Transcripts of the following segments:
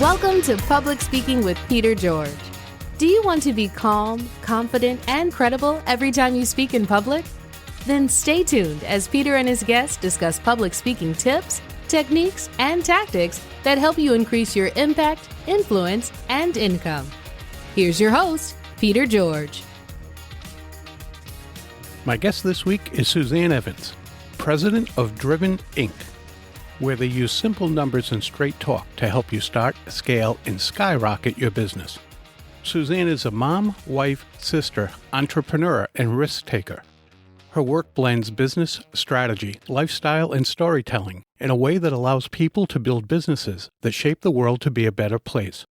Welcome to Public Speaking with Peter George. Do you want to be calm, confident, and credible every time you speak in public? Then stay tuned as Peter and his guests discuss public speaking tips, techniques, and tactics that help you increase your impact, influence, and income. Here's your host, Peter George. My guest this week is Suzanne Evans, president of Driven Inc., where they use simple numbers and straight talk to help you start, scale, and skyrocket your business. Suzanne is a mom, wife, sister, entrepreneur, and risk taker. Her work blends business, strategy, lifestyle, and storytelling in a way that allows people to build businesses that shape the world to be a better place.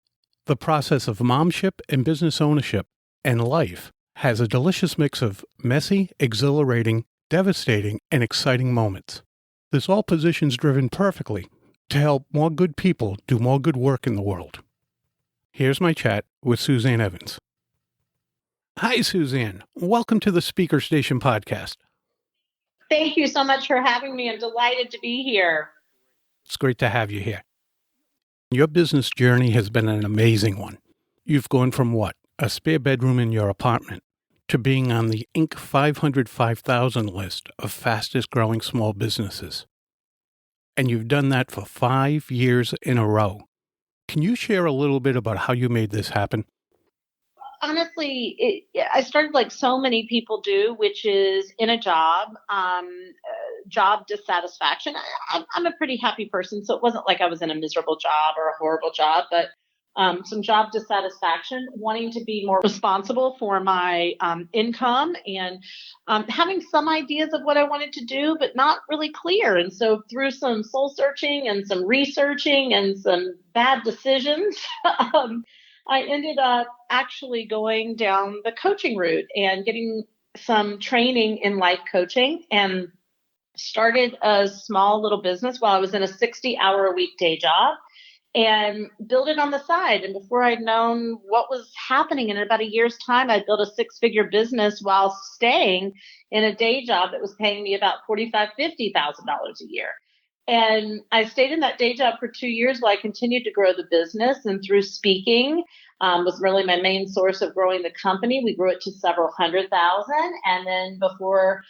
The process of momship and business ownership and life has a delicious mix of messy, exhilarating, devastating, and exciting moments. This all positions Driven perfectly to help more good people do more good work in the world. Here's my chat with Suzanne Evans. Hi, Suzanne. Welcome to the Speaker Station podcast. Thank you so much for having me. I'm delighted to be here. It's great to have you here. Your business journey has been an amazing one. You've gone from what? A spare bedroom in your apartment to being on the Inc. 500,000 list of fastest growing small businesses. And you've done that for 5 years in a row. Can you share a little bit about how you made this happen? Honestly, I started like so many people do, which is in a job, job dissatisfaction. I'm a pretty happy person, so it wasn't like I was in a miserable job or a horrible job, but some job dissatisfaction, wanting to be more responsible for my income and having some ideas of what I wanted to do, but not really clear. And so through some soul searching and some researching and some bad decisions, I ended up actually going down the coaching route and getting some training in life coaching and started a small little business while I was in a 60-hour-a-week day job and built it on the side. And before I'd known what was happening, in about a year's time, I built a 6-figure business while staying in a day job that was paying me about $45,000, $50,000 a year. And I stayed in that day job for 2 years while I continued to grow the business. And through speaking was really my main source of growing the company. We grew it to several 100,000. And then before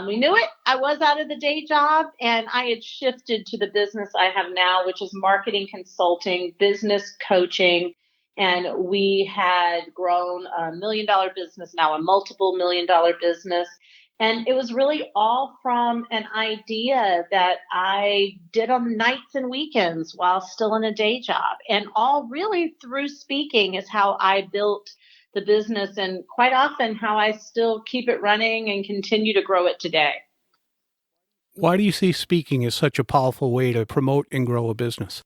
we knew it, I was out of the day job and I had shifted to the business I have now, which is marketing consulting, business coaching. And we had grown a $1 million business, now a multiple $1 million business. And it was really all from an idea that I did on nights and weekends while still in a day job. And all really through speaking is how I built the business and quite often how I still keep it running and continue to grow it today. Why do you see speaking as such a powerful way to promote and grow a business?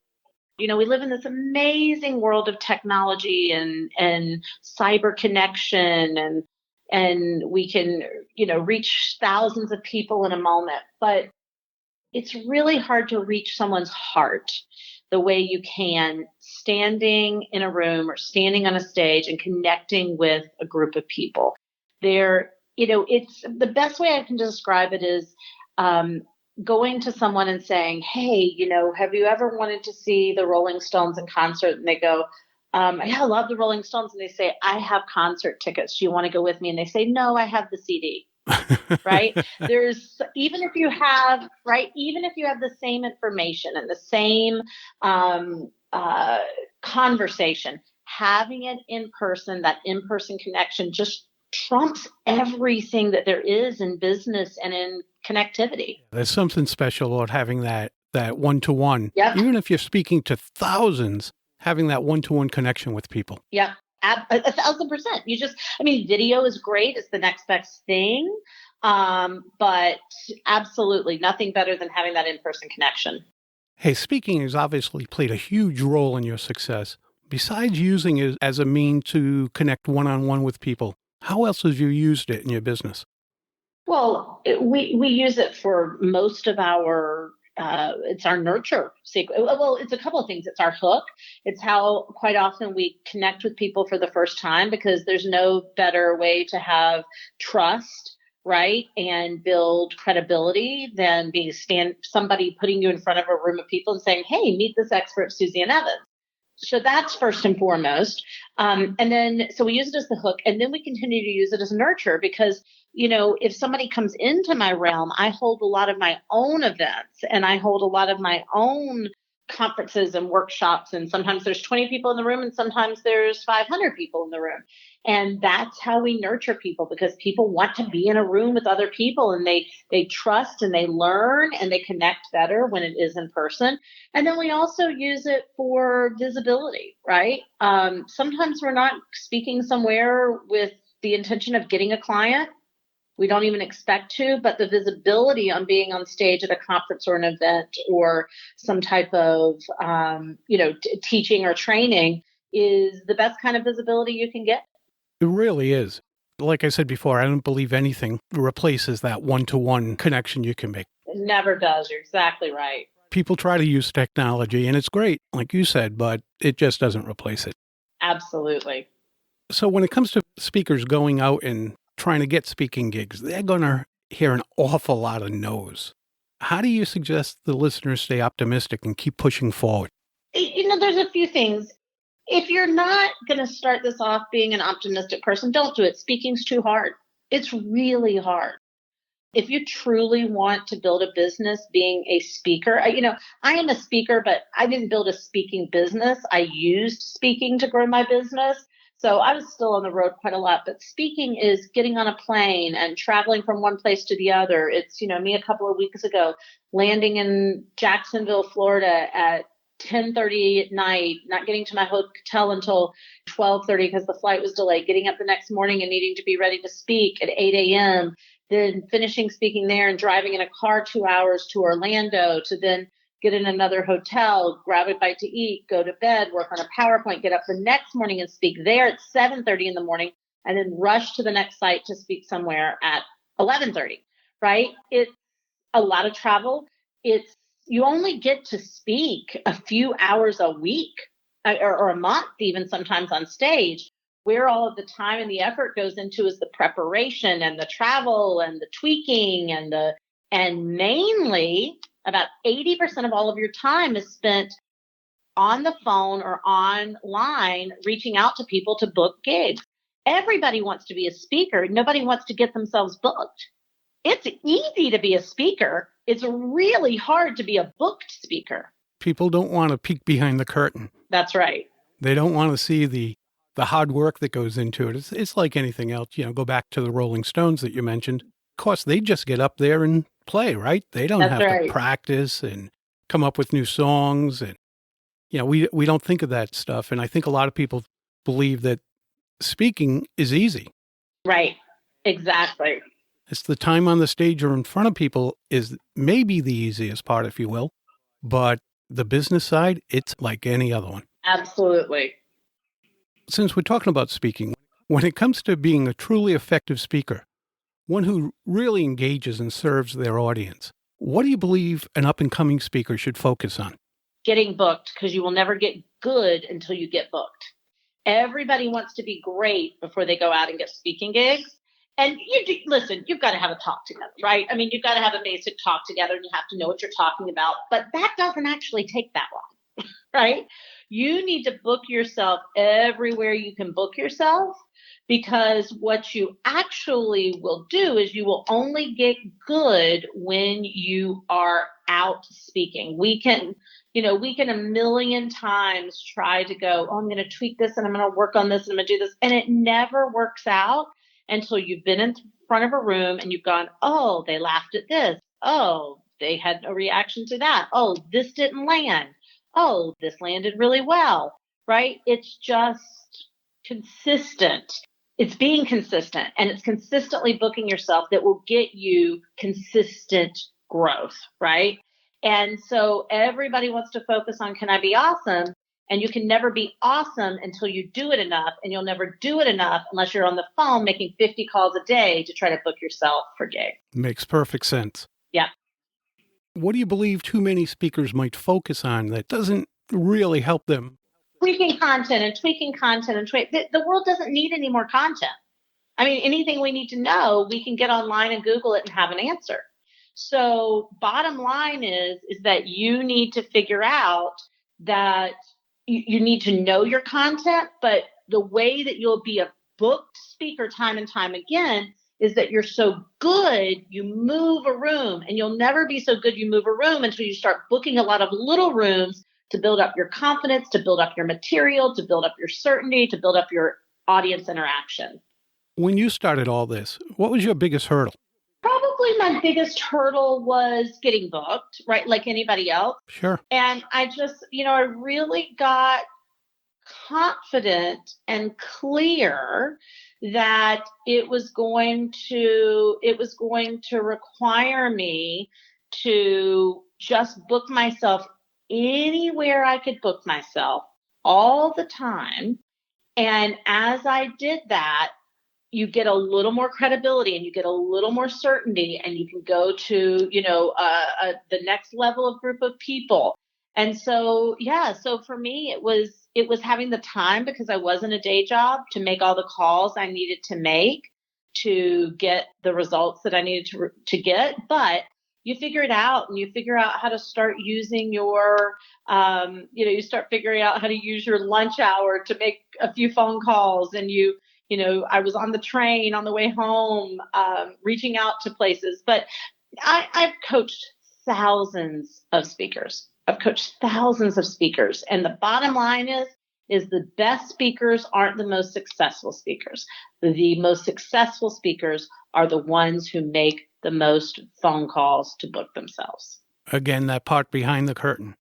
You know, we live in this amazing world of technology and cyber connection and we can, reach thousands of people in a moment, but it's really hard to reach someone's heart the way you can standing in a room or standing on a stage and connecting with a group of people. It's the best way I can describe it is going to someone and saying, hey, have you ever wanted to see the Rolling Stones in concert? And they go, yeah, I love the Rolling Stones. And they say, I have concert tickets. Do you want to go with me? And they say, no, I have the CD. Right. Even if you have the same information and the same conversation, having it in person, that in-person connection just trumps everything that there is in business and in connectivity. There's something special about having that one-to-one. Yep. Even if you're speaking to thousands, having that one-to-one connection with people. Yeah, 1,000%. Video is great. It's the next best thing. But absolutely nothing better than having that in-person connection. Hey, speaking has obviously played a huge role in your success. Besides using it as a mean to connect one-on-one with people, how else have you used it in your business? Well, we use it for most of our it's our nurture secret. Well, it's a couple of things. It's our hook. It's how quite often we connect with people for the first time because there's no better way to have trust, right? And build credibility than somebody putting you in front of a room of people and saying, hey, meet this expert, Suzanne Evans. So that's first and foremost. And then, so we use it as the hook, and then we continue to use it as a nurture because, if somebody comes into my realm, I hold a lot of my own events and I hold a lot of my own conferences and workshops. And sometimes there's 20 people in the room and sometimes there's 500 people in the room. And that's how we nurture people, because people want to be in a room with other people, and they trust and they learn and they connect better when it is in person. And then we also use it for visibility, right? Sometimes we're not speaking somewhere with the intention of getting a client. We don't even expect to, but the visibility on being on stage at a conference or an event or some type of, teaching or training is the best kind of visibility you can get. It really is. Like I said before, I don't believe anything replaces that one-to-one connection you can make. It never does. You're exactly right. People try to use technology, and it's great, like you said, but it just doesn't replace it. Absolutely. So when it comes to speakers going out and trying to get speaking gigs, they're going to hear an awful lot of no's. How do you suggest the listeners stay optimistic and keep pushing forward? There's a few things. If you're not going to start this off being an optimistic person, don't do it. Speaking's too hard. It's really hard. If you truly want to build a business being a speaker, I am a speaker, but I didn't build a speaking business. I used speaking to grow my business. So I was still on the road quite a lot, but speaking is getting on a plane and traveling from one place to the other. It's, me a couple of weeks ago, landing in Jacksonville, Florida at 10:30 at night, not getting to my hotel until 12:30 because the flight was delayed, getting up the next morning and needing to be ready to speak at 8 a.m., then finishing speaking there and driving in a car 2 hours to Orlando to then get in another hotel, grab a bite to eat, go to bed, work on a PowerPoint, get up the next morning and speak there at 7:30 in the morning, and then rush to the next site to speak somewhere at 11:30, right? It's a lot of travel. You only get to speak a few hours a week or a month, even sometimes on stage. Where all of the time and the effort goes into is the preparation and the travel and the tweaking and mainly about 80% of all of your time is spent on the phone or online reaching out to people to book gigs. Everybody wants to be a speaker. Nobody wants to get themselves booked. It's easy to be a speaker. It's really hard to be a booked speaker. People don't want to peek behind the curtain. That's right. They don't want to see the hard work that goes into it. It's like anything else. Go back to the Rolling Stones that you mentioned. Of course, they just get up there and play, right? They don't have to practice and come up with new songs. And, we don't think of that stuff. And I think a lot of people believe that speaking is easy. Right. Exactly. It's the time on the stage or in front of people is maybe the easiest part, if you will. But the business side, it's like any other one. Absolutely. Since we're talking about speaking, when it comes to being a truly effective speaker, one who really engages and serves their audience, what do you believe an up-and-coming speaker should focus on? Getting booked, because you will never get good until you get booked. Everybody wants to be great before they go out and get speaking gigs. And listen, you've got to have a talk together, right? I mean, you've got to have a basic talk together and you have to know what you're talking about. But that doesn't actually take that long, right? You need to book yourself everywhere you can book yourself, because what you actually will do is you will only get good when you are out speaking. We can a million times try to go, I'm going to tweak this and I'm going to work on this and I'm going to do this. And it never works out until you've been in front of a room and you've gone, oh, they laughed at this. Oh, they had a reaction to that. Oh, this didn't land. Oh, this landed really well, right? It's just consistent. It's being consistent, and it's consistently booking yourself that will get you consistent growth, right? And so everybody wants to focus on, can I be awesome? And you can never be awesome until you do it enough, and you'll never do it enough unless you're on the phone making 50 calls a day to try to book yourself for gigs. Makes perfect sense. Yeah. What do you believe too many speakers might focus on that doesn't really help them? Tweaking content and tweaking content and the world doesn't need any more content. I mean, anything we need to know, we can get online and Google it and have an answer. So bottom line is that you need to figure out that you need to know your content, but the way that you'll be a booked speaker time and time again is that you're so good, you move a room, and you'll never be so good you move a room until you start booking a lot of little rooms to build up your confidence, to build up your material, to build up your certainty, to build up your audience interaction. When you started all this, what was your biggest hurdle? Probably my biggest hurdle was getting booked, right? Like anybody else. Sure. And I just, I really got confident and clear that it was going to require me to just book myself anywhere I could book myself all the time. And as I did that, you get a little more credibility and you get a little more certainty, and you can go to, the next level of group of people. And so, so for me, it was having the time, because I was in a day job, to make all the calls I needed to make to get the results that I needed to get. But you figure it out, and you figure out how to start using your, you start figuring out how to use your lunch hour to make a few phone calls. And I was on the train on the way home, reaching out to places. But I've coached thousands of speakers. And the bottom line is the best speakers aren't the most successful speakers. The most successful speakers are the ones who make the most phone calls to book themselves. Again, that part behind the curtain.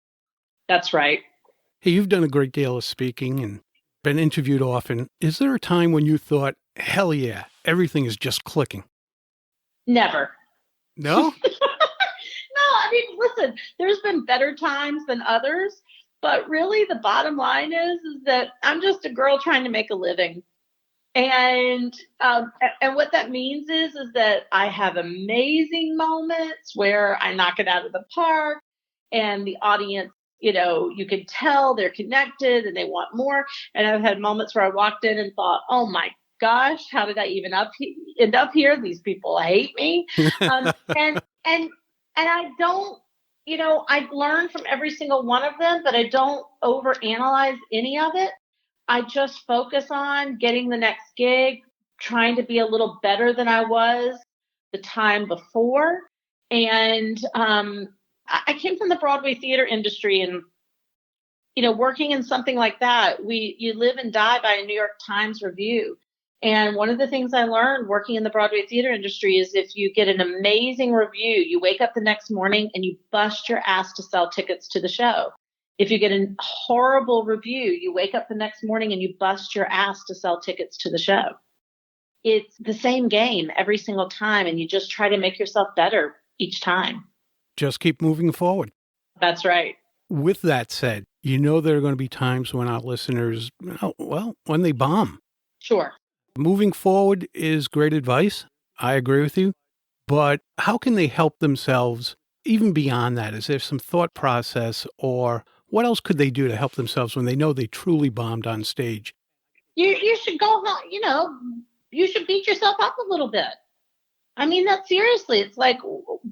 That's right. Hey, you've done a great deal of speaking and been interviewed often. Is there a time when you thought, hell yeah, everything is just clicking? Never. No? No, I mean, listen, there's been better times than others, but really the bottom line is that I'm just a girl trying to make a living. And what that means is that I have amazing moments where I knock it out of the park, and the audience, you can tell they're connected and they want more. And I've had moments where I walked in and thought, oh my gosh, how did I even end up here? These people hate me. And I don't, I learn from every single one of them, but I don't overanalyze any of it. I just focus on getting the next gig, trying to be a little better than I was the time before. And I came from the Broadway theater industry, and, working in something like that, you live and die by a New York Times review. And one of the things I learned working in the Broadway theater industry is if you get an amazing review, you wake up the next morning and you bust your ass to sell tickets to the show. If you get a horrible review, you wake up the next morning and you bust your ass to sell tickets to the show. It's the same game every single time, and you just try to make yourself better each time. Just keep moving forward. That's right. With that said, there are going to be times when our listeners, when they bomb. Sure. Moving forward is great advice. I agree with you. But how can they help themselves even beyond that? Is there some thought process, or what else could they do to help themselves when they know they truly bombed on stage? You should go home, you should beat yourself up a little bit. I mean that seriously. It's like,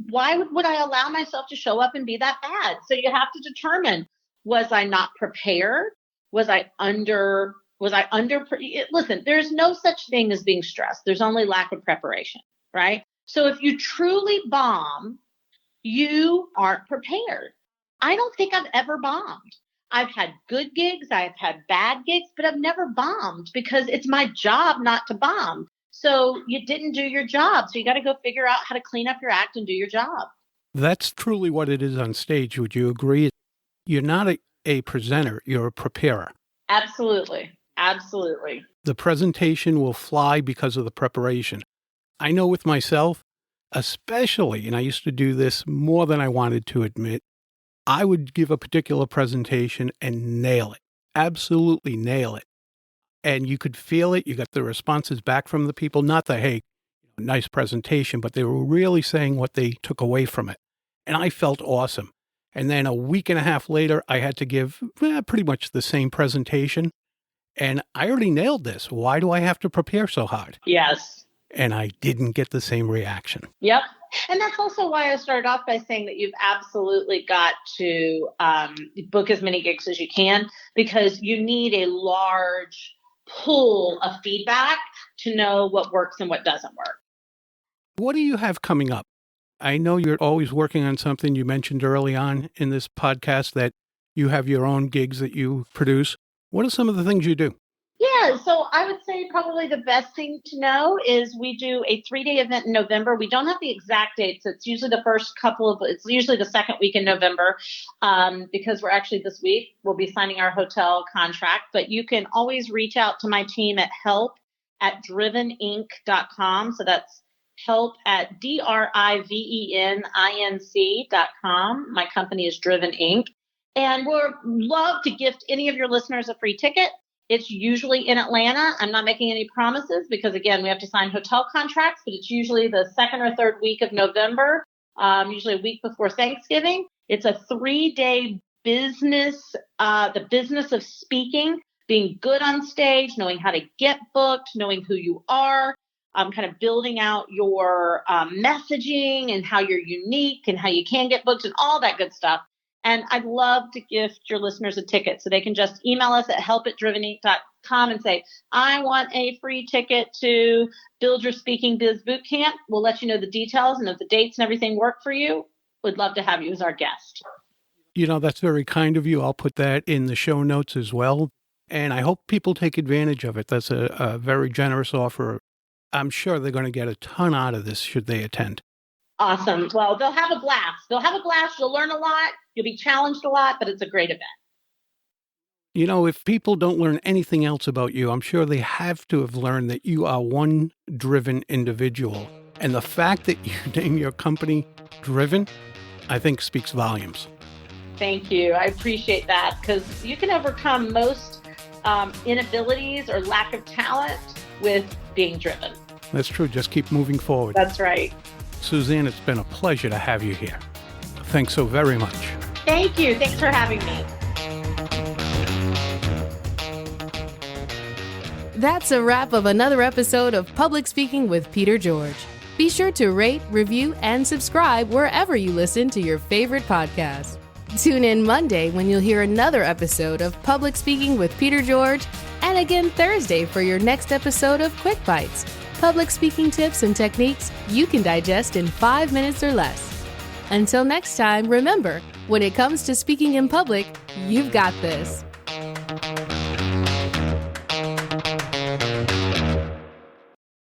why would I allow myself to show up and be that bad? So you have to determine, was I not prepared? Was I under? Listen, there's no such thing as being stressed. There's only lack of preparation, right? So if you truly bomb, you aren't prepared. I don't think I've ever bombed. I've had good gigs, I've had bad gigs, but I've never bombed because it's my job not to bomb. So you didn't do your job. So you got to go figure out how to clean up your act and do your job. That's truly what it is on stage. Would you agree? You're not a presenter, you're a preparer. Absolutely. Absolutely. The presentation will fly because of the preparation. I know with myself, especially, and I used to do this more than I wanted to admit, I would give a particular presentation and nail it. Absolutely nail it. And you could feel it. You got the responses back from the people. Not the, hey, nice presentation, but they were really saying what they took away from it. And I felt awesome. And then a week and a half later, I had to give pretty much the same presentation. And I already nailed this. Why do I have to prepare so hard? Yes. And I didn't get the same reaction. Yep. And that's also why I started off by saying that you've absolutely got to book as many gigs as you can, because you need a large pool of feedback to know what works and what doesn't work. What do you have coming up? I know you're always working on something. You mentioned early on in this podcast that you have your own gigs that you produce. What are some of the things you do? Yeah, so I would say probably the best thing to know is we do a 3-day event in November. We don't have the exact dates. It's usually it's usually the second week in November, because we're actually this week, we'll be signing our hotel contract. But you can always reach out to my team at help@driveninc.com. So that's help@driveninc.com. My company is Driven Inc. And we'd love to gift any of your listeners a free ticket. It's usually in Atlanta. I'm not making any promises because, again, we have to sign hotel contracts, but it's usually the second or third week of November, usually a week before Thanksgiving. It's a 3-day business, the business of speaking, being good on stage, knowing how to get booked, knowing who you are, kind of building out your messaging and how you're unique and how you can get booked and all that good stuff. And I'd love to gift your listeners a ticket. So they can just email us at help@driveninc.com and say, I want a free ticket to Build Your Speaking Biz Bootcamp. We'll let you know the details, and if the dates and everything work for you, we'd love to have you as our guest. You know, that's very kind of you. I'll put that in the show notes as well. And I hope people take advantage of it. That's a very generous offer. I'm sure they're going to get a ton out of this should they attend. Awesome. Well, they'll have a blast. You'll learn a lot. You'll be challenged a lot, but it's a great event. You know, if people don't learn anything else about you, I'm sure they have to have learned that you are one driven individual. And the fact that you name your company Driven, I think speaks volumes. Thank you. I appreciate that, because you can overcome most inabilities or lack of talent with being driven. That's true. Just keep moving forward. That's right. Suzanne, it's been a pleasure to have you here. Thanks so very much. Thank you. Thanks for having me. That's a wrap of another episode of Public Speaking with Peter George. Be sure to rate, review, and subscribe wherever you listen to your favorite podcast. Tune in Monday when you'll hear another episode of Public Speaking with Peter George, and again Thursday for your next episode of Quick Bites, public speaking tips and techniques you can digest in 5 minutes or less. Until next time, remember, when it comes to speaking in public, you've got this.